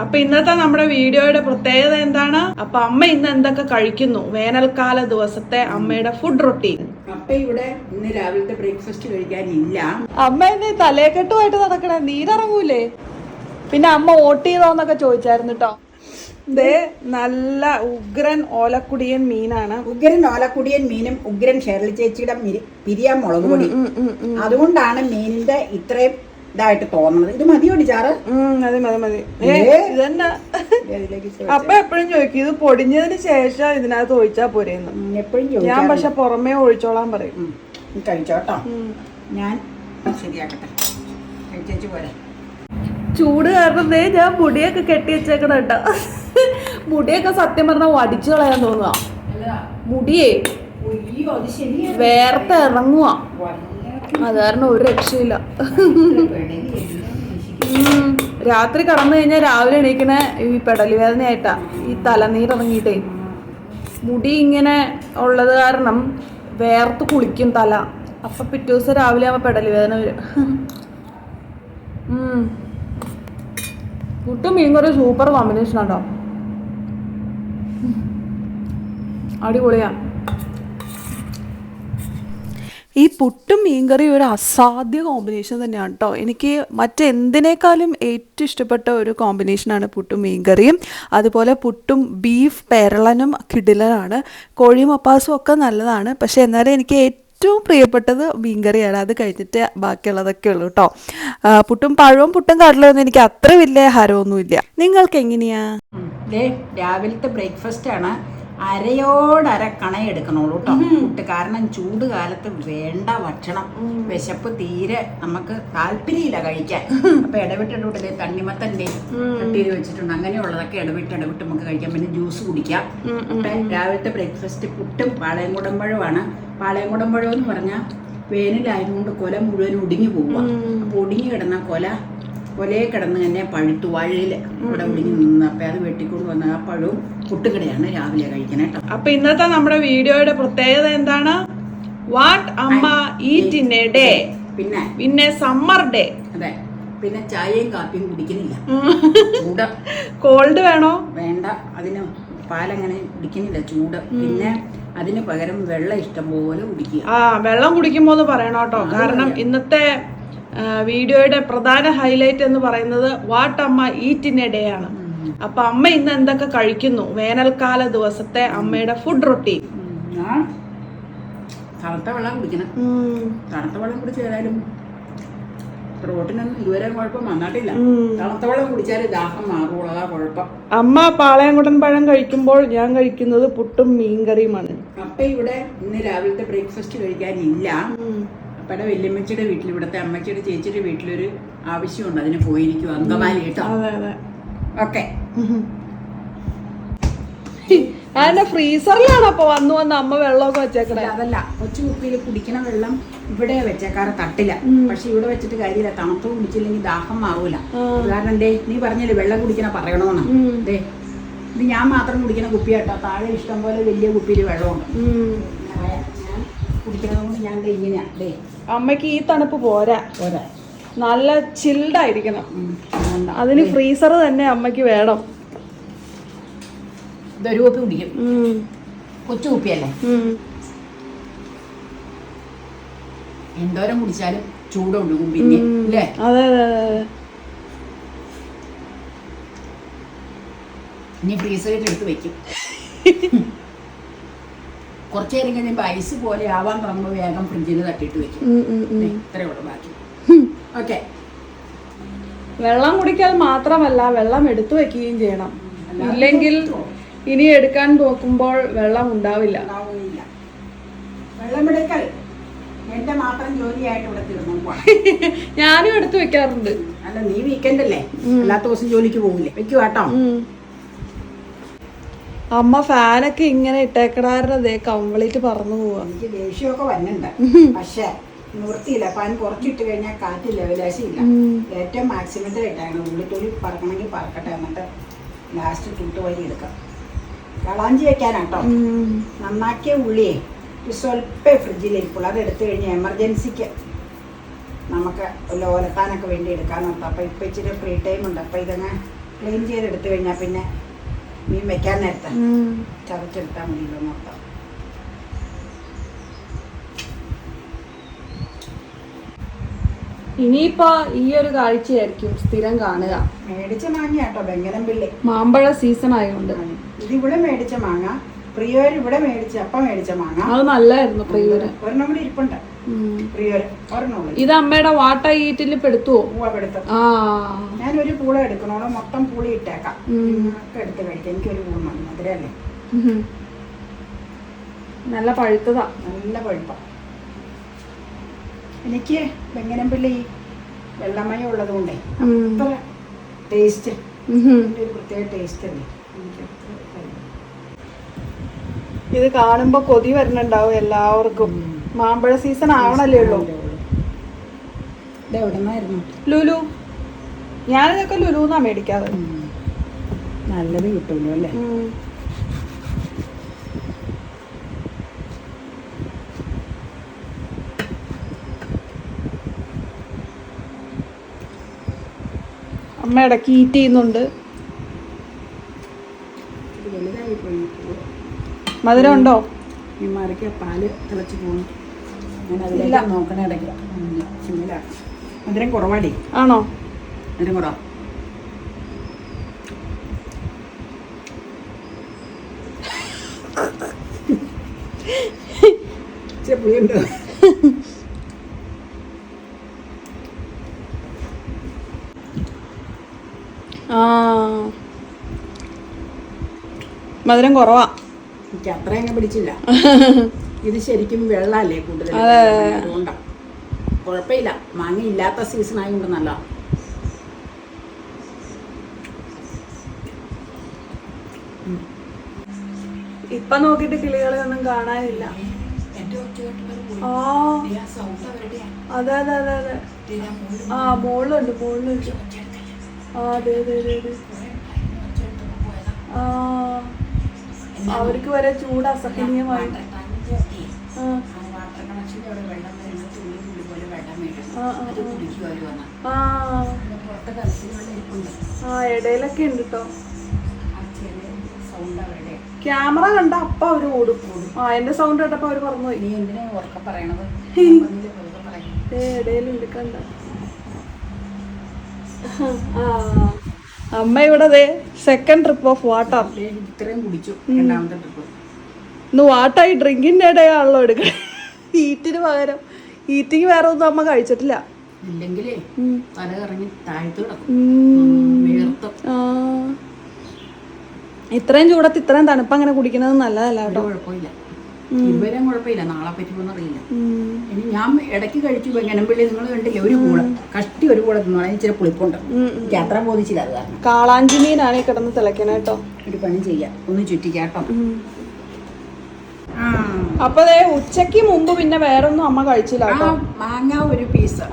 അപ്പൊ ഇന്നത്തെ നമ്മുടെ വീഡിയോയുടെ പ്രത്യേകത എന്താണ്? അപ്പൊ അമ്മ ഇന്ന് എന്തൊക്കെ കഴിക്കുന്നു, വേനൽക്കാല ദിവസത്തെ അമ്മയുടെ ഫുഡ് റൊട്ടീൻ. അപ്പൊ ഇവിടെ ഇന്ന് രാവിലത്തെ ബ്രേക്ക്ഫാസ്റ്റ് കഴിക്കാനില്ല. അമ്മ ഇന്ന് തലേക്കെട്ടുമായിട്ട് നടക്കണേ, നീരിറങ്ങൂലേ? പിന്നെ അമ്മ വോട്ട് ചെയ്തോന്നൊക്കെ ചോദിച്ചായിരുന്നു കേട്ടോ. ഇതേ നല്ല ഉഗ്രൻ ഓലക്കുടിയൻ മീനാണ്. ഉഗ്രൻ ഓലക്കുടിയൻ മീനും ഉഗ്രൻ ഷേർലി ചേച്ചിയുടെ പിരിയാൻ മുളക് പൊടി. അതുകൊണ്ടാണ് മീനിന്റെ ഇത്രയും ഇതായിട്ട് തോന്നുന്നത്. ഇത് മതിയോടി ചാറ്? മതി. ഇതന്നെ അപ്പൊ എപ്പോഴും ചോദിക്കും ഇത് പൊടിഞ്ഞതിന് ശേഷം ഇതിനകത്ത് ഒഴിച്ചാ പോരെന്ന്. എപ്പോഴും ഞാൻ പക്ഷെ പുറമേ ഒഴിച്ചോളാൻ പറയും. കഴിച്ചോട്ടോ, ഞാൻ ശരിയാക്കട്ടെ. കഴിച്ചേച്ചു പോരെ. ചൂട് കാരണം ഞാൻ മുടിയൊക്കെ കെട്ടി വെച്ചേക്കണ കേട്ടോ. മുടിയൊക്കെ സത്യം പറഞ്ഞാൽ വടിച്ചു കളയാൻ തോന്നുക. മുടിയേ വേർത്ത് ഇറങ്ങുക. അത് കാരണം ഒരു രക്ഷയില്ല. രാത്രി കടന്നു കഴിഞ്ഞാൽ രാവിലെ എണീക്കണ ഈ പെടലി വേദനയായിട്ടാ. ഈ തലനീരിറങ്ങിയിട്ടേ മുടി ഇങ്ങനെ ഉള്ളത് കാരണം വേർത്ത് കുളിക്കും തല. അപ്പൊ പിറ്റേ ദിവസം രാവിലെ ആവുമ്പോ പെടലി വേദന വരും. പുട്ടും മീൻകറി സൂപ്പർ കോമ്പിനേഷൻ ആട്ടോ, അടിപൊളിയാ. ഈ പുട്ടും മീൻകറി ഒരു അസാധ്യ കോമ്പിനേഷൻ തന്നെയാണ് കേട്ടോ. എനിക്ക് മറ്റെന്തിനേക്കാളും ഏറ്റവും ഇഷ്ടപ്പെട്ട ഒരു കോമ്പിനേഷനാണ് പുട്ടും മീൻകറിയും. അതുപോലെ പുട്ടും ബീഫ് പെരളനും കിടിലനാണ്. കോഴിയും മപ്പാസും ഒക്കെ നല്ലതാണ്, പക്ഷേ എന്നാലും എനിക്ക് ഏറ്റവും പ്രിയപ്പെട്ടത് മീൻകറിയാണ്. അത് കഴിഞ്ഞിട്ട് ബാക്കിയുള്ളതൊക്കെ ഉള്ളൂ കേട്ടോ. പുട്ടും പഴവും പുട്ടും കടലൊന്നും എനിക്ക് അത്ര വലിയ ഹരമൊന്നുമില്ല. നിങ്ങൾക്ക് എങ്ങനെയാ? രാവിലത്തെ ബ്രേക്ക്ഫാസ്റ്റ് ആണ്. അരയോടര കണയെടുക്കണോളൂ കേട്ടോ പുട്ട്. കാരണം ചൂട് കാലത്ത് വേണ്ട ഭക്ഷണം, വിശപ്പ് തീരെ നമുക്ക് താല്പര്യമില്ല കഴിക്കാൻ. അപ്പൊ ഇടവിട്ടിടവിട്ട് തണ്ണിമത്തന്റെ കട്ടിയിൽ വെച്ചിട്ടുണ്ട്. അങ്ങനെയുള്ളതൊക്കെ ഇടവിട്ട് നമുക്ക് കഴിക്കാം. പിന്നെ ജ്യൂസ് കുടിക്കാം. അപ്പൊ രാവിലത്തെ ബ്രേക്ക്ഫാസ്റ്റ് പുട്ടും പാളയംകുടമ്പഴമാണ്. പാളയംകുടമ്പഴം എന്ന് പറഞ്ഞാൽ വേനലായതുകൊണ്ട് കൊല മുഴുവൻ ഒടിഞ്ഞു പോവുക. അപ്പൊ ഒടിഞ്ഞു കിടന്ന കൊലയെ കിടന്ന് തന്നെ പഴുത്തു വഴിയിൽ ഇവിടെ ഒടിഞ്ഞു നിന്ന്. അപ്പൊ അത് വെട്ടിക്കൊണ്ട് വന്ന ആ പഴവും പുട്ടുകടയാണ് രാവിലെ കഴിക്കണേ കേട്ടോ. അപ്പൊ ഇന്നത്തെ നമ്മുടെ വീഡിയോയുടെ പ്രത്യേകത എന്താണ്? വാട്ട് അമ്മ ഈറ്റ് ഇൻ എ ഡേ. പിന്നെ സമ്മർ ഡേ. അതെ, പിന്നെ ചായയും കാപ്പിയും കുടിക്കുന്നില്ല. ചൂട് കോൾഡ് വേണോ? വേണ്ട, അതിന് പാലങ്ങനെ കുടിക്കുന്നില്ല, ചൂട്. പിന്നെ അതിന് പകരം വെള്ളം ഇഷ്ടം പോലെ കുടിക്കുക. വെള്ളം കുടിക്കുമ്പോന്ന് പറയണോ കേട്ടോ. കാരണം ഇന്നത്തെ വീഡിയോയുടെ പ്രധാന ഹൈലൈറ്റ് എന്ന് പറയുന്നത് വാട്ട് അമ്മ ഈറ്റ് ഇൻ എ ഡേ ആണ്. അപ്പൊ അമ്മ ഇന്ന് എന്തൊക്കെ കഴിക്കുന്നു, വേനൽക്കാല ദിവസത്തെ അമ്മയുടെ ഫുഡ് റൊട്ടീൻ. തണുത്ത വെള്ളം കുടിക്കണം. തണുത്ത വെള്ളം കുടിച്ച് ഏതായാലും റോട്ടിനൊന്നും ഇതുവരെ കുഴപ്പം വന്നിട്ടില്ല. തണുത്ത വെള്ളം കുടിച്ചാൽ ദാഹം മാറുള്ളൂ, അതാ കുഴപ്പം. അമ്മ പാളയംകുടൻ പഴം കഴിക്കുമ്പോൾ ഞാൻ കഴിക്കുന്നത് പുട്ടും മീൻകറിയുമാണ്. അപ്പൊ ഇവിടെ ഇന്ന് രാവിലത്തെ ബ്രേക്ക്ഫാസ്റ്റ് കഴിക്കാനില്ല. അപ്പടെ വല്യമ്മച്ചിയുടെ വീട്ടിൽ, ഇവിടുത്തെ അമ്മച്ചിയുടെ ചേച്ചിയുടെ വീട്ടിലൊരു ആവശ്യമുണ്ട്, അതിന് പോയിരിക്കും. അങ്കമാലി കേട്ടോ. ഓക്കെ. അതിന്റെ ഫ്രീസറിലാണ് അപ്പൊ വന്ന് അമ്മ വെള്ളമൊക്കെ വെച്ചേക്കണേ. അതല്ല, കൊച്ചു കുപ്പിയിൽ കുടിക്കണ വെള്ളം ഇവിടെ വെച്ചേക്കാറ് തട്ടില്ല. പക്ഷെ ഇവിടെ വെച്ചിട്ട് കാര്യമില്ല, തണുപ്പ് കുടിച്ചില്ലെങ്കിൽ ദാഹം മാറൂല. കാരണം നീ പറഞ്ഞില്ലേ വെള്ളം കുടിക്കണ പറയണോന്ന്. ഇത് ഞാൻ മാത്രം കുടിക്കണ കുപ്പിയാട്ടോ. താഴെ ഇഷ്ടം പോലെ വലിയ കുപ്പിയിൽ വെള്ളമുണ്ട്. ഞാൻ കുടിക്കണതുകൊണ്ട് ഞാൻ ഇങ്ങനെയാ. അമ്മയ്ക്ക് ഈ തണുപ്പ് പോരാ, നല്ല ചിൽഡായിരിക്കണം. അതിന് ഫ്രീസർ തന്നെ അമ്മയ്ക്ക് വേണം. ഇതൊരു കുപ്പി കുടിക്കും, കൊച്ചു കുപ്പിയല്ലേ. എന്തോരം കുടിച്ചാലും ചൂടുണ്ടാകും പിന്നെ അല്ലേ. അതെ. ഇനി ഫ്രീസറിൽ എടുത്ത് വെക്കും. കുറച്ചു നേരം കഴിയുമ്പോൾ ഐസ് പോലെ ആവാൻ തുടങ്ങുമ്പോൾ വേഗം ഫ്രിഡ്ജിൽ തട്ടിയിട്ട് വെക്കും. ഇത്രയേ ഉള്ളൂ ബാക്കി. ഓക്കെ. വെള്ളം കുടിക്കാൻ മാത്രമല്ല, വെള്ളം എടുത്തു വെക്കുകയും ചെയ്യണം. ഇല്ലെങ്കിൽ ഇനി എടുക്കാൻ നോക്കുമ്പോൾ വെള്ളം ഉണ്ടാവില്ല. വെള്ളം എടുക്കൽ എന്റെ മാത്രം ജോലിയായിട്ട് ഇവിടെ തീർന്നു. ഞാനും എടുത്തു വെക്കാറുണ്ട്. അല്ല, നീ വീക്കെൻഡ് അല്ലേ, അല്ലാത്ത ദിവസം ജോലിക്ക് പോകില്ലേ? വെക്കൂ കേട്ടോ. അമ്മ ഫാനൊക്കെ ഇങ്ങനെ ഇട്ടേക്കടാരുടെ കംപ്ലീറ്റ് പറന്നു പോവാ. എനിക്ക് ദേഷ്യമൊക്കെ വന്നുണ്ട്, പക്ഷെ നിവൃത്തിയില്ല. ഫാൻ കുറച്ചിട്ട് കഴിഞ്ഞാൽ കാറ്റ് ലെവലേശയില്ല. ഏറ്റവും മാക്സിമത്തിൽ ഇട്ടാണ്. ഉള്ളിത്തൊലി പറക്കണമെങ്കിൽ പറക്കട്ടെ, എന്നിട്ട് ലാസ്റ്റ് തൂട്ടുവഴി എടുക്കാം. കളാഞ്ചി വെക്കാനാട്ടോ. നന്നാക്കിയ ഉള്ളിയെ സ്വല്പേ ഫ്രിഡ്ജിലിരിക്കുള്ളൂ. അത് എടുത്തു കഴിഞ്ഞാൽ എമർജൻസിക്ക് നമുക്ക് ഒലത്താനൊക്കെ വേണ്ടി എടുക്കാൻ നിർത്താം. അപ്പം ഇപ്പം ഇച്ചിരി ഫ്രീ ടൈം ഉണ്ട്. അപ്പം ഇതങ്ങ് ക്ലീൻ ചെയ്തെടുത്ത് കഴിഞ്ഞാൽ പിന്നെ മീൻ വെക്കാൻ നേരത്തെ ചതച്ചെടുത്താൽ മതിയല്ലോ മൊത്തം. ഇനിയിപ്പോ ഈ ഒരു കാഴ്ചയായിരിക്കും സ്ഥിരം കാണുക. മേടിച്ച മാങ്ങ കേട്ടോ, ബെങ്കനം പിള്ളി. മാമ്പഴ സീസൺ ആയതുകൊണ്ട്. ഇതിവിടെ മേടിച്ച മാങ്ങ, പ്രിയോര് ഇവിടെ മേടിച്ച മേടിച്ച മാങ്ങ അത് നല്ലായിരുന്നു. പ്രിയൂര് ഒരെണ്ണം കൂടി ഇരിപ്പുണ്ട്. പ്രിയോര് ഒരെണ്ണം. ഇത് അമ്മയുടെ വാട്ട ഈറ്റിൽ പെടുത്തുവോ? പെടുത്തും. ഞാനൊരു പൂള എടുക്കണോളൂ, മൊത്തം പൂളി ഇട്ടേക്കാം. എടുത്ത് കഴിക്കാം. എനിക്കൊരു പൂള മതി, മധുരല്ലേ. നല്ല പഴുത്തതാ, നല്ല പഴുപ്പ. എനിക്ക് ബെങ്കനംപിള്ളി വെള്ളമയം ഉള്ളത് കൊണ്ടേ അത്ര ടേസ്റ്റ്, ഒരു പ്രത്യേക ടേസ്റ്റ് അല്ലേ. ഇത് കാണുമ്പോ കൊതി വരുന്നുണ്ടാവും എല്ലാവർക്കും. മാമ്പഴ സീസൺ ആവണല്ലേ ഉള്ളൂ. ഇതെവിടെന്നായിരുന്നു? ലുലു. ഞാനിതൊക്കെ ലുലുന്നാ മേടിക്കാതെ. നല്ലത് കിട്ടുമല്ലോ അല്ലേ. അമ്മ ഇടയ്ക്ക് ഈറ്റ് ചെയ്യുന്നുണ്ട്. മധുരം ഉണ്ടോ? ഈ മരയ്ക്ക് പാല് തിളച്ച് പോകുന്നു. ഞാൻ അതിലേക്ക് നോക്കണ ഇടയ്ക്ക് സിമ്മിലാണ്. മധുരം കുറവാടി. ആണോ? മധുരം കുറവാ. പുളിയുണ്ട്. മധുരം കുറവാ. എനിക്ക് അത്ര അങ്ങ് പിടിച്ചില്ല. ഇത് ശരിക്കും വെള്ളമല്ലേ കൂടുതൽ, അതുകൊണ്ടാണ്. കുഴപ്പമില്ല, മാങ്ങ ഇല്ലാത്ത സീസൺ ആയതുകൊണ്ട് നല്ല. ഇപ്പൊ നോക്കിട്ട് കിളികളെ ഒന്നും കാണാനില്ല. അതെ അതെ അതെ അതെ. മോളിലുണ്ട്, മോളിലുണ്ട്. അതെ അതെ അതെ അതെ. അവർക്ക് വരെ ചൂട് അസഹനീയമായി. ഇടയിലൊക്കെ ഉണ്ട് കേട്ടോ. ക്യാമറ കണ്ട അപ്പൊ അവര് ഓടും. എന്റെ സൗണ്ട് കേട്ടപ്പോ അവര് പറഞ്ഞു. നീ എന്തിനാ ഉറക്കെ പറയണത്? ഇടയിലുണ്ട് കണ്ട. അമ്മ ഇവിടെ സെക്കൻഡ് ട്രിപ്പ് ഓഫ് വാട്ടർ. ഇത്രയും കുടിച്ചു. രണ്ടാമത്തെ ട്രിപ്പ് ഇന്ന് വാട്ടായി ഡ്രിങ്കിന്റെ ഇടയാണല്ലോ എടുക്കുക. ഈറ്റിന് പകരം. ഈറ്റിക്ക് വേറെ ഒന്നും അമ്മ കഴിച്ചിട്ടില്ല. ഇല്ലെങ്കിലേ തല കറങ്ങി താഴ്ത്തു കിടക്കും. ഇത്രയും ചൂടത്ത് ഇത്രയും തണുപ്പ് അങ്ങനെ കുടിക്കുന്നത് നല്ലതല്ല കേട്ടോ. കുഴപ്പമില്ല, ഇതുവരെയും കുഴപ്പമില്ല. നാളെ പറ്റുമെന്ന് അറിയില്ല. ഇനി ഞാൻ ഇടയ്ക്ക് കഴിച്ചു ബെങ്കനംപിള്ളി. നിങ്ങൾ കണ്ടില്ലേ, ഒരു കൂടെ കഷ്ടി ഒരു കൂടെ തിന്നു. അതിന് ഇച്ചിരി പുളിപ്പുണ്ട്. എനിക്ക് അത്ര ബോധിച്ചില്ല. അത് കാരണം കാളാഞ്ചി മീനാണ് ഈ കിടന്ന് തിളയ്ക്കണ കേട്ടോ. ഒരു പണി ചെയ്യാം, ഒന്ന് ചുറ്റിക്കാട്ടോ. അപ്പൊ ഉച്ചക്ക് മുമ്പ് പിന്നെ വേറൊന്നും അമ്മ കഴിച്ചില്ല കേട്ടോ. മാങ്ങ ഒരു പീസ്,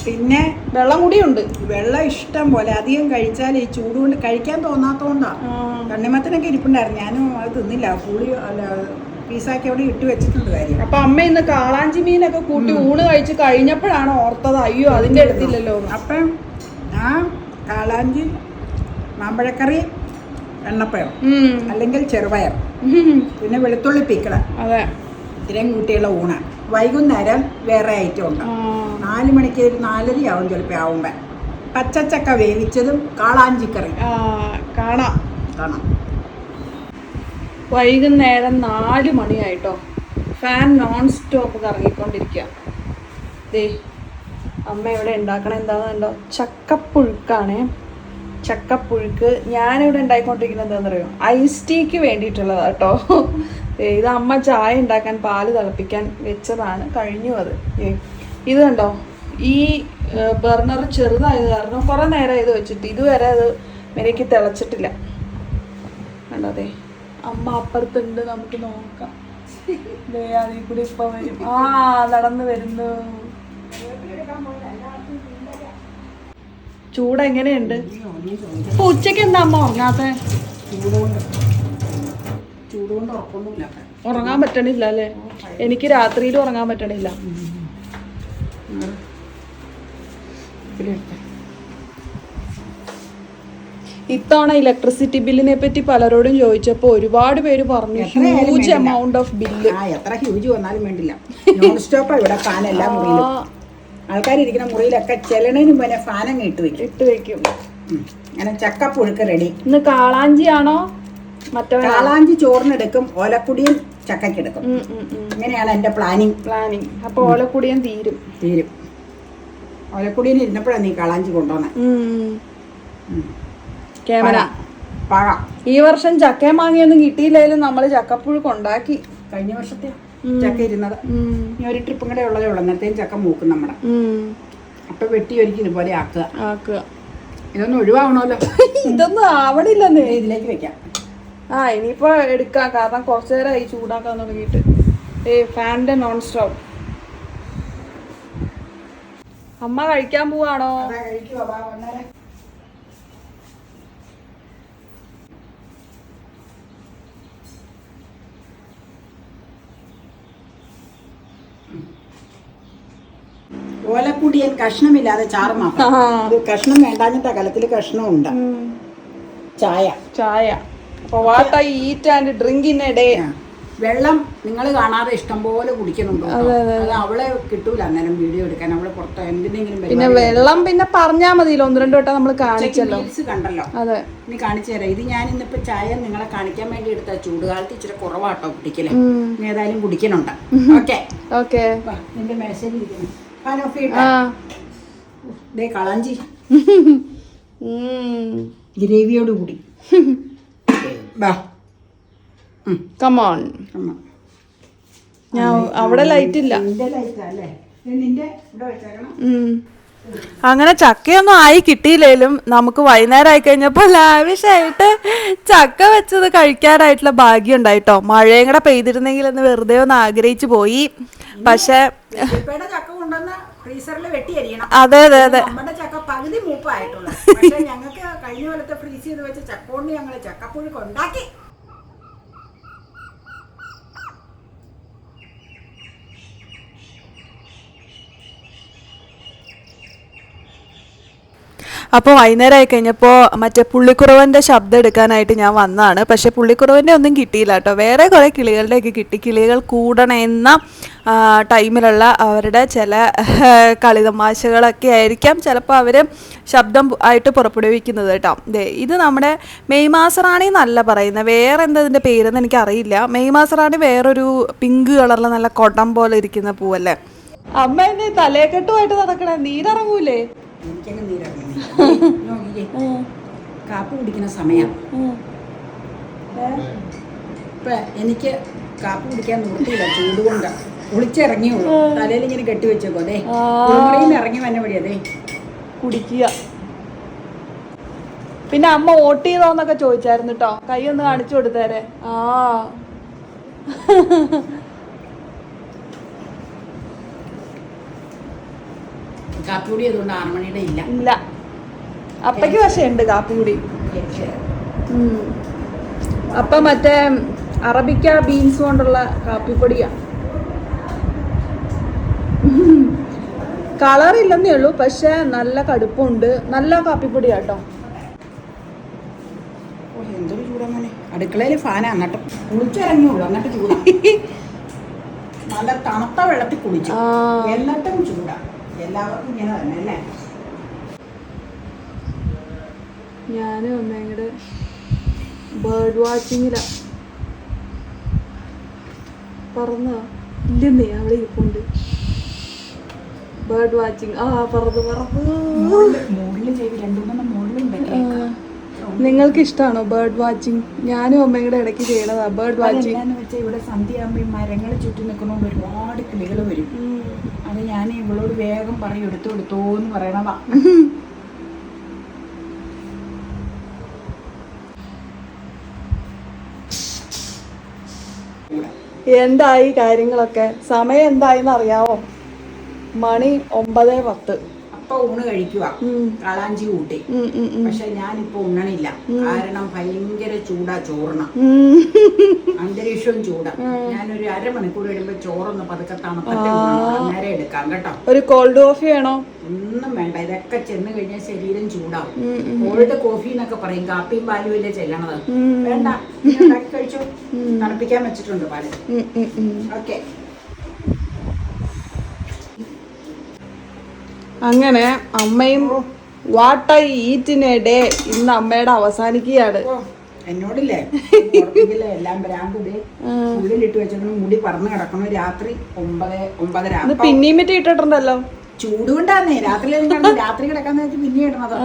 പിന്നെ വെള്ളം കൂടിയുണ്ട്. വെള്ളം ഇഷ്ടം പോലെ. അധികം കഴിച്ചാൽ ഈ ചൂട് കൊണ്ട് കഴിക്കാൻ തോന്നാത്തോണ്ടാ. കണ്ണിമത്തനൊക്കെ ഇരിപ്പുണ്ടായിരുന്നു, ഞാനും അത് തിന്നില്ല. പുളി അല്ല പീസാക്കി അവിടെ ഇട്ട് വെച്ചിട്ടുണ്ട് കാര്യം. അപ്പൊ അമ്മ ഇന്ന് കാളാഞ്ചി മീനൊക്കെ കൂട്ടി ഊണ് കഴിച്ച് കഴിഞ്ഞപ്പോഴാണ് ഓർത്തത്, അയ്യോ അതിന്റെ അടുത്തില്ലല്ലോ. അപ്പം ആ കാളാഞ്ചി, മാമ്പഴക്കറി, എണ്ണപ്പഴം അല്ലെങ്കിൽ ചെറുപയർ, പിന്നെ വെളുത്തുള്ളി പീക്കള, അതെ, ഇത്രയും കൂട്ടിയുള്ള ഊണാണ്. വൈകുന്നേരം വേറെ ഐറ്റം ഉണ്ട്. 4 മണിക്ക് 4:30 ആവും ചിലപ്പോൾ ആവുമ്പോ. പച്ചച്ചക്ക വേവിച്ചതും കാളാഞ്ചിക്കറി കാണാം. കാണാം. വൈകുന്നേരം 4 മണിയായിട്ടോ. ഫാൻ നോൺ സ്റ്റോപ്പ് കറങ്ങിക്കൊണ്ടിരിക്കുക. ദേ അമ്മ ഇവിടെ ഉണ്ടാക്കണ എന്താണെന്നുണ്ടോ? ചക്കപ്പുഴുക്കാണേ. ചക്കപ്പുഴുക്ക് ഞാനിവിടെ ഉണ്ടായിക്കൊണ്ടിരിക്കുന്നത് എന്താണെന്നറിയോ? ഐസ് ടീക്ക് വേണ്ടിയിട്ടുള്ളതാ കേട്ടോ. ഇത് അമ്മ ചായ ഉണ്ടാക്കാൻ പാല് തിളപ്പിക്കാൻ വെച്ചതാണ്, കഴിഞ്ഞു അത്. ഇത് കണ്ടോ, ഈ ബർണർ ചെറുതായത് കാരണം കുറേ നേരം ഇത് വെച്ചിട്ട് ഇതുവരെ അത് എനിക്ക് തിളച്ചിട്ടില്ല. കണ്ടോ, അതെ അമ്മ അപ്പുറത്തുണ്ട്, നമുക്ക് നോക്കാം. അതിൽ കൂടി ഇപ്പൊ വരും. നടന്നു വരുന്നു. ചൂട് എങ്ങനെയുണ്ട്? ഇപ്പൊ ഉച്ചക്ക് എന്താ അമ്മ ഉറങ്ങാത്ത? ചൂടുകൊണ്ട് ഉറക്കൊന്നുമില്ല. ഉറങ്ങാൻ പറ്റണില്ല അല്ലേ? എനിക്ക് രാത്രിയിൽ ഉറങ്ങാൻ പറ്റണില്ല. ഇത്തവണ ഇലക്ട്രിസിറ്റി ബില്ലിനെ പറ്റി പലരോടും ചോദിച്ചപ്പോ ഒരുപാട് പേര് പറഞ്ഞു ഹ്യൂജ് എമൗണ്ട് ഓഫ് ബില്ല്. എത്ര ഹ്യൂജ് വന്നാലും വേണ്ടില്ല, നോൺ സ്റ്റോപ്പാ ഇവിടെ ഫാൻ എല്ലാ മുറിയിലും. ആൾക്കാരിരിക്കുന്ന മുറിയിലൊക്കെ ചെല്ലണേനും പിന്നെ ഫാനങ്ങ് ഇട്ട് വെക്കും. അങ്ങനെ ചക്കപ്പുഴുക്ക് റെഡി. ഇന്ന് കാളാഞ്ചിയാണോ മറ്റോ? കാളാഞ്ചി ചോറിനെടുക്കും, ഓലക്കുടിയും ചക്കയ്ക്കെടുക്കും. ഇങ്ങനെയാണ് എന്റെ പ്ലാനിങ്. അപ്പൊ ഓലക്കുടിയൻ തീരും. ഓലക്കുടിയിൽ ഇരുന്നപ്പോഴാണ് നീ കാളാഞ്ചി കൊണ്ടുവന്നെ. ക്യാമറ ഈ വർഷം ചക്കയും മാങ്ങയൊന്നും കിട്ടിയില്ലെങ്കിലും നമ്മള് ചക്കപ്പുഴുക്ക് ഉണ്ടാക്കി. കഴിഞ്ഞ വർഷത്തെ ചക്ക ഇരുന്നത് ഇനി ഒരു ട്രിപ്പും കൂടെ ഉള്ളതേ ഉള്ളൂ. അന്നേരത്തേയും ചക്ക മൂക്കും നമ്മുടെ. അപ്പൊ വെട്ടി ഒരുക്കി ഇതുപോലെ ആക്കുക. ഇതൊന്നും ഒഴിവാകണമല്ലോ. ഇതൊന്നും ആവണില്ലെന്നേ. ഇതിലേക്ക് വെക്കാം. ഇനിയിപ്പോ എടുക്കാം, കാരണം കുറച്ചു നേരമായി ചൂടാക്കാൻ തുടങ്ങിയിട്ട്. ഫാനിന്റെ നോൺ സ്റ്റോപ്പ്. അമ്മ കഴിക്കാൻ പോവാണോ? ഓലക്കുടിയൻ കഷ്ണമില്ലാതെ ചാറ് മാത്രം. കഷ്ണം വേണ്ടാഞ്ഞിട്ടാ, കലത്തില് കഷ്ണം ഉണ്ട്. ചായ. What I eat and drink in A day. വെള്ളം നിങ്ങൾ കാണാതെ ഇഷ്ടം പോലെ കുടിക്കുന്നുണ്ടോ? അത് അവളെ കിട്ടൂല അന്നേരം വീഡിയോ എടുക്കാൻ. അവള് പുറത്ത് എന്തിനെങ്കിലും പിന്നെ വെള്ളം പിന്നെ പറഞ്ഞാ മതിയല്ലോ. 1-2 വട്ടം നമ്മള് കാണിച്ചല്ലോ. കണ്ടല്ലോ. അതെ, നീ കാണിച്ചു തരാം. ഇത് ഞാൻ ഇന്നിപ്പോ ചായ നിങ്ങളെ കാണിക്കാൻ വേണ്ടി എടുത്ത. ചൂടുകാലത്ത് ഇച്ചിരി കുറവാട്ടോ കുടിക്കല്. നീ ഏതായാലും കുടിക്കുന്നുണ്ട്. ഓക്കെ. നിന്റെ മെസ്സേജ് ഇരിക്കുന്നു. കളാഞ്ചി ഗ്രേവിയോട് കൂടി. അവിടെ ലൈറ്റ് ഇല്ല. അങ്ങനെ ചക്കയൊന്നും ആയി കിട്ടിയില്ലേലും നമുക്ക് വൈകുന്നേരം ആയി കഴിഞ്ഞപ്പോൾ ലാവിഷായിട്ട് ചക്ക വെച്ചത് കഴിക്കാനായിട്ടുള്ള ഭാഗ്യം ഉണ്ടായിട്ടോ. മഴയും കൂടെ പെയ്തിരുന്നെങ്കിൽ എന്ന് വെറുതെ ഒന്ന് ആഗ്രഹിച്ചു പോയി. പക്ഷെ അതെ. നമ്മുടെ ചക്ക പകുതി മൂപ്പായിട്ടുള്ളൂ. പക്ഷെ ഞങ്ങൾക്ക് കഴിഞ്ഞ പോലത്തെ ഫ്രീസ് ചെയ്ത് വെച്ച ചക്ക കൊണ്ട് ഞങ്ങൾ ചക്കപ്പുഴുക്ക് ഉണ്ടാക്കി. അപ്പോൾ വൈകുന്നേരം ആയി കഴിഞ്ഞപ്പോൾ മറ്റേ പുള്ളിക്കുറവൻ്റെ ശബ്ദം എടുക്കാനായിട്ട് ഞാൻ വന്നതാണ്. പക്ഷേ പുള്ളിക്കുറവൻ്റെ ഒന്നും കിട്ടിയില്ല കേട്ടോ. വേറെ കുറേ കിളികളുടെയൊക്കെ കിട്ടി. കിളികൾ കൂടണമെന്ന ടൈമിലുള്ള അവരുടെ ചില കളിതമാശകളൊക്കെ ആയിരിക്കാം ചിലപ്പോൾ അവർ ശബ്ദം ആയിട്ട് പുറപ്പെടുവിക്കുന്നത് കേട്ടോ. ഇത് നമ്മുടെ മെയ് മാസറാണി എന്നല്ല പറയുന്നത്, വേറെ എന്താ ഇതിൻ്റെ പേരെന്ന് എനിക്കറിയില്ല. മെയ് മാസറാണി വേറൊരു പിങ്ക് കളറിൽ നല്ല കൊടം പോലെ ഇരിക്കുന്ന പൂവല്ലേ. അമ്മ എന്നെ തലേക്കെട്ടുമായിട്ട് നടക്കണേ, നീരിറങ്ങൂലേ? എനിക്കങ്ങ് നീരാണ്. കാപ്പി കുടിക്കുന്ന സമയം. ഇപ്പൊ എനിക്ക് കാപ്പി കുടിക്കാൻ നിർത്തിയില്ല, ചൂടുകൊണ്ട് ഒളിച്ചിറങ്ങിയുള്ളൂ. തലയിൽ ഇങ്ങനെ കെട്ടിവെച്ചേക്കോ. അതെ, ഇറങ്ങി വന്ന വഴി അതെ കുടിക്കുക. പിന്നെ അമ്മ വോട്ട് ചെയ്തോന്നൊക്കെ ചോദിച്ചായിരുന്നു കേട്ടോ. കൈ ഒന്ന് കാണിച്ചു കൊടുത്തേരെ. കാപ്പിപ്പൊടി അതുകൊണ്ട് 6 മണിയുടെ ഇല്ല. അപ്പയ്ക്ക് പക്ഷേ ഉണ്ട് കാപ്പിപ്പൊടി. അപ്പൊ മറ്റേ അറബിക്ക ബീൻസ് കൊണ്ടുള്ള കാപ്പിപ്പൊടിയാ. കളറില്ലെന്നേ ഉള്ളൂ, പക്ഷെ നല്ല കടുപ്പുണ്ട്. നല്ല കാപ്പിപ്പൊടിയാട്ടോ. എന്തൊരു ചൂടങ്ങനെ. അടുക്കളയിൽ ഫാനാ, എന്നിട്ട് കുളിച്ചിറങ്ങിയുള്ളൂ. എന്നിട്ട് ചൂടാ. നല്ല തണുത്ത വെള്ളത്തിൽ കുളിച്ചു, എന്നിട്ടും ചൂടാ. എല്ലാവർക്കും ഇങ്ങനെ തന്നെ അല്ലേ. ഞാനും അമ്മയുടെ ബേർഡ് വാച്ചിങ്ങിലാ. പറന്നോ? ഇല്ലെന്നേ, അവിടെ ഇരിപ്പുണ്ട് ബേർഡ് വാച്ചിങ്. പറന്ന് നിങ്ങൾക്ക് ഇഷ്ടമാണോ ബേർഡ് വാച്ചിങ്? ഞാനും അമ്മയുടെ ഇടയ്ക്ക് ചെയ്യണതാ ബേർഡ് വാച്ചിങ്. ഇവിടെ സന്ധ്യയാകുമ്പോൾ മരങ്ങൾ ചുറ്റി നിൽക്കുമ്പോൾ ഒരുപാട് കിളികൾ വരും. അത് ഞാൻ ഇവളോട് വേഗം പറയും എടുത്തോന്ന് പറയണതാ. എന്തായി കാര്യങ്ങളൊക്കെ? സമയം എന്തായിന്ന് അറിയാവോ? മണി 9:10. ഇപ്പൊ ഊണ് കഴിക്കുക കാളാഞ്ചി കൂട്ടി. പക്ഷെ ഞാനിപ്പോ ഉണ്ണണില്ല, കാരണം ഭയങ്കര ചൂടാ ചോറിന്, അന്തരീക്ഷവും ചൂടാ. ഞാനൊരു അരമണിക്കൂർ കഴിയുമ്പോ ചോറൊന്ന് പതുക്കെ തണുപ്പത്തെ നേരെ എടുക്കാം കേട്ടോ. ഒരു കോൾഡ് കോഫി വേണോ? ഒന്നും വേണ്ട, ഇതൊക്കെ ചെന്ന് കഴിഞ്ഞാൽ ശരീരം ചൂടാവും. കോൾഡ് കോഫി എന്നൊക്കെ പറയും, കാപ്പിയും പാലും അല്ലേ ചെല്ലണത്. വേണ്ട, ഉണ്ടാക്കി കഴിച്ചു. തണുപ്പിക്കാൻ വെച്ചിട്ടുണ്ട് പാല്. ഓക്കെ. അങ്ങനെ അമ്മയും what I eat in A day ഇന്ന് അമ്മയുടെ അവസാനിക്കുകയാണ്. എന്നോടില്ലേ എല്ലാം ഭ്രാന്ത്. ഉള്ളിലിട്ട് വെച്ചിട്ട് മുടി പറന്ന് കിടക്കണം. രാത്രി 9:30. പിന്നെയും മറ്റേ ഇട്ടിട്ടുണ്ടല്ലോ. ചൂട് കൊണ്ടാന്നേ രാത്രി രാത്രി കിടക്കാന്ന് വെച്ചാൽ പിന്നെ ഇടണത്.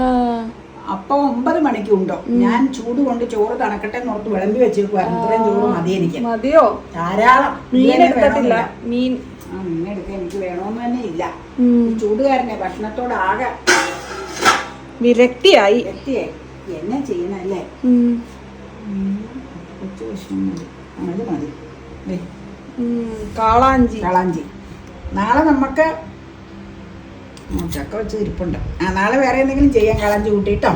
അപ്പൊ 9 മണിക്ക് ഉണ്ടോ, ഞാൻ ചൂട് കൊണ്ട് ചോറ് തണക്കട്ടെ നോർത്ത് വിളമ്പി വെച്ചിരിക്കുവായിരുന്നു. ഇത്രയും ചോറ് മതി എനിക്ക്. മതിയോ? ധാരാളം. മീൻ എടുത്തിട്ടില്ല. മീൻ എടുക്കാൻ എനിക്ക് വേണമെന്ന് തന്നെ ഇല്ല. ചൂടുകാരനെ ഭക്ഷണത്തോട് ആകെ വിരക്തിയായി. എന്നെ ചെയ്യണല്ലേ. കൊച്ചു ഭക്ഷണം മതി, അത് മതി. കാളാഞ്ചി നാളെ നമുക്ക് ചക്ക വെച്ച് ഇരിപ്പുണ്ട്. നാളെ വേറെ എന്തെങ്കിലും ചെയ്യാം. കാളാഞ്ചി കൂട്ടിട്ടോ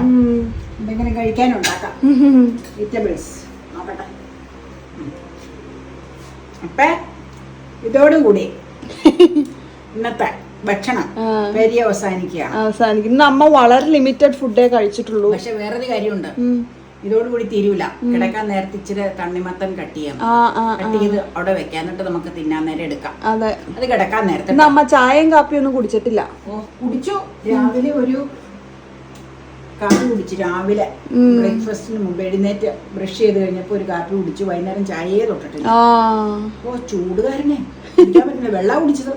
എന്തെങ്കിലും കഴിക്കാനുണ്ടാക്കാം. വെജിറ്റബിൾസ് നോക്കട്ടെ. അപ്പൊ ഇതോടുകൂടി ഇന്നത്തെ ഭക്ഷണം പെരിയ അവസാനിക്കുകയാണ്. ഇന്ന് അമ്മ വളരെ ലിമിറ്റഡ് ഫുഡേ കഴിച്ചിട്ടുള്ളൂ. പക്ഷെ വേറൊരു കാര്യമുണ്ട്, ഇതോടുകൂടി തീരൂല. കിടക്കാൻ നേരത്തെ ഇച്ചിരി തണ്ണിമത്തൻ കട്ട് ചെയ്ത് അവിടെ വെക്കാനിട്ട് നമുക്ക് തിന്നാൻ നേരം എടുക്കാം. അതെ, അത് കിടക്കാൻ നേരത്തെ. അമ്മ ചായയും കാപ്പിയും ഒന്നും കുടിച്ചിട്ടില്ല. കുടിച്ചു. രാവിലെ ഒരു കാപ്പി കുടിച്ചു. രാവിലെ ബ്രേക്ക്ഫാസ്റ്റിന് മുമ്പ് എഴുന്നേറ്റ് ബ്രഷ് ചെയ്ത് കഴിഞ്ഞപ്പോ ഒരു കാപ്പി കുടിച്ചു. വൈകുന്നേരം ചായയെ തൊട്ടിട്ടില്ല. ചൂടുകാരനെ കുടിക്കാൻ പറ്റില്ല, വെള്ളം കുടിച്ചത്.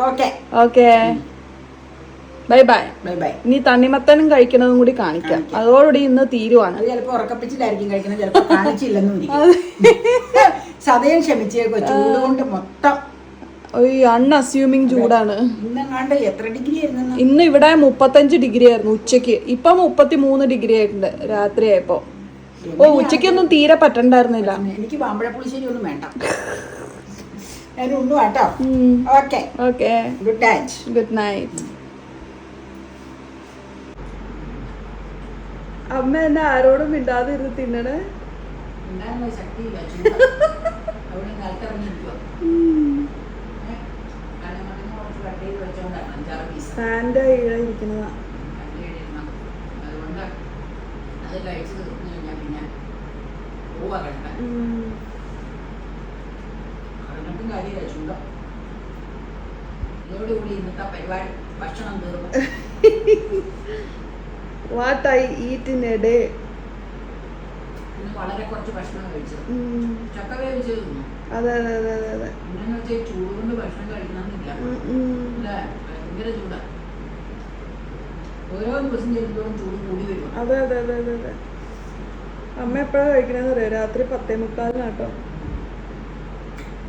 Okay, bye bye. ഇനി തണ്ണിമത്തനും കഴിക്കുന്നതും കൂടി കാണിക്കാം. അതോടുകൂടി ഇന്ന് തീരുവാണ്. അത് ചിലപ്പോ ഉറക്കപ്പിച്ചിട്ടായിരിക്കും കഴിക്കുന്നത്, ചിലപ്പോ കാണിച്ചില്ലെന്നും സതയം ക്ഷമിച്ചേക്കോ. ചൂട് കൊണ്ട് മൊത്തം അൺഅസ്യൂമിങ് ചൂടാണ്. ഇന്നെങ്ങാണ്ട് എത്ര ഡിഗ്രി ആയിരുന്നു? ഇന്ന് ഇവിടെ 35 ഡിഗ്രി ആയിരുന്നു ഉച്ചക്ക്. ഇപ്പൊ 33 ഡിഗ്രി ആയിട്ടുണ്ട് രാത്രിയായപ്പോ. ഉച്ചക്കൊന്നും തീരെ പറ്റണ്ടായിരുന്നില്ല. എനിക്ക് മാമ്പഴപ്പുളിശ്ശേരി ഒന്നും വേണ്ട. ഞാനുണ്ടു കേട്ടോ. Okay, good night. Good night. അമ്മ എന്നെ ആരോടും മിണ്ടാതെ ഇരുന്ന് തിന്നണേ. ഫാൻ്റെ ഇരിക്കുന്നതാ. What I eat in a day. വളരെ കുറച്ച് ഭക്ഷണം കഴിച്ചത്. ചക്ക വേവിച്ചത് തിന്നു. അതെ. ചൂട് കൊണ്ട് ഭക്ഷണം കഴിക്കണമെന്നില്ല. ഭയങ്കര ചൂടാ. ഓരോ ദിവസം ചെല്ലുമ്പോഴും ചൂട് കൂടി വരും. അതെ. അമ്മ എപ്പോഴാണ് കഴിക്കണെന്ന് അറിയാം? രാത്രി 10:45 കേട്ടോ.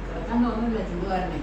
കിടക്കാൻ തോന്നുന്നില്ല ചൂടുകാരനെ.